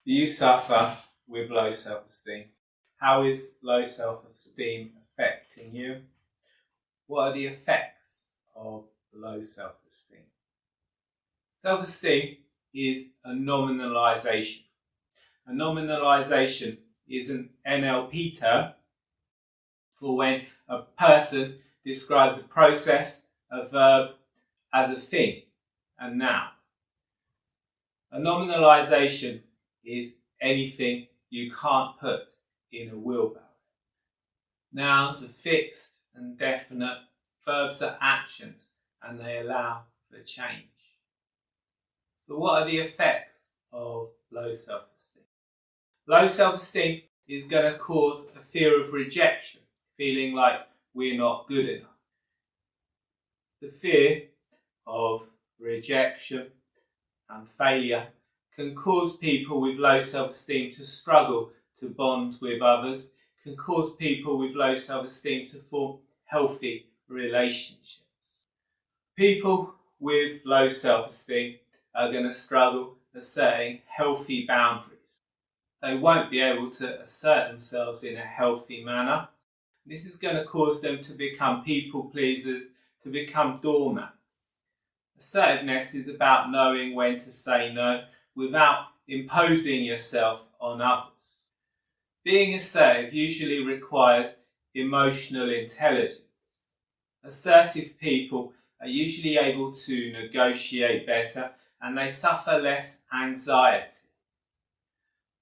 Do you suffer with low self-esteem? How is low self-esteem affecting you? What are the effects of low self-esteem? Self-esteem is a nominalization. A nominalization is an NLP term for when a person describes a process, a verb, as a thing, a noun. A nominalization is anything you can't put in a wheelbarrow. Nouns are fixed and definite, verbs are actions, and they allow for change. So what are the effects of low self-esteem? Low self-esteem is going to cause a fear of rejection, feeling like we're not good enough. The fear of rejection and failure can cause people with low self-esteem to struggle to bond with others, can cause people with low self-esteem to form healthy relationships. People with low self-esteem are going to struggle asserting healthy boundaries. They won't be able to assert themselves in a healthy manner. This is going to cause them to become people pleasers, to become doormats. Assertiveness is about knowing when to say no without imposing yourself on others. Being assertive usually requires emotional intelligence. Assertive people are usually able to negotiate better and they suffer less anxiety.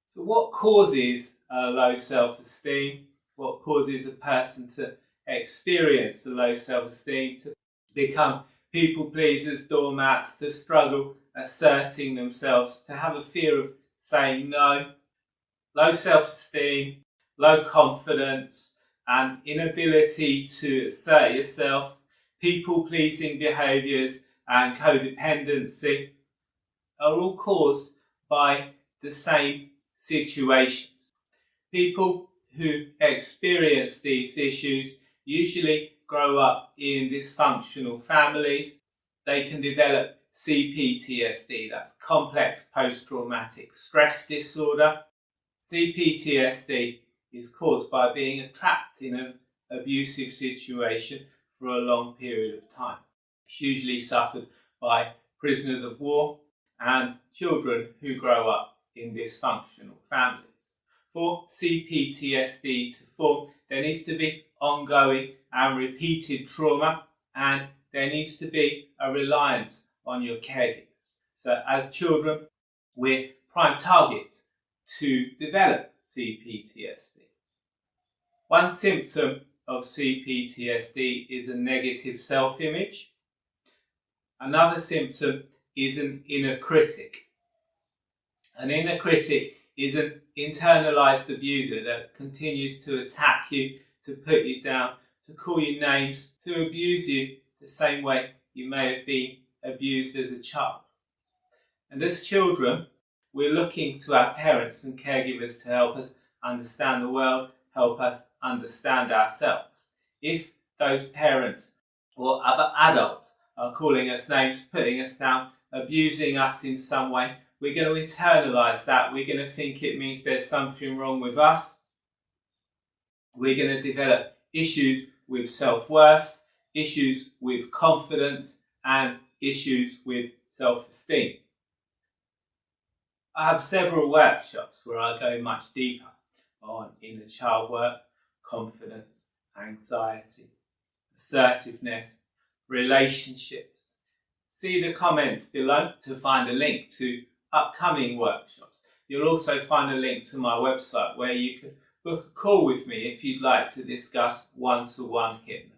So what causes low self-esteem? What causes a person to experience the low self-esteem, to become people pleasers, doormats, to struggle asserting themselves, to have a fear of saying no? Low self-esteem, low confidence, and inability to assert yourself, people-pleasing behaviours and codependency are all caused by the same situations. People who experience these issues usually grow up in dysfunctional families. They can develop CPTSD, that's complex post-traumatic stress disorder. CPTSD is caused by being trapped in an abusive situation for a long period of time. It's usually suffered by prisoners of war and children who grow up in dysfunctional families. For CPTSD to form, there needs to be ongoing and repeated trauma, and there needs to be a reliance on your caregivers. So as children, we're prime targets to develop CPTSD. One symptom of CPTSD is a negative self-image. Another symptom is an inner critic. An inner critic is an internalized abuser that continues to attack you, to put you down, to call you names, to abuse you the same way you may have been abused as a child. And as children, we're looking to our parents and caregivers to help us understand the world, help us understand ourselves. If those parents or other adults are calling us names, putting us down, abusing us in some way, we're going to internalise that. We're going to think it means there's something wrong with us. We're going to develop issues with self-worth, issues with confidence, and issues with self-esteem. I have several workshops where I go much deeper on inner child work, confidence, anxiety, assertiveness, relationships. See the comments below to find a link to upcoming workshops. You'll also find a link to my website where you can book a call with me if you'd like to discuss one-to-one hypnosis.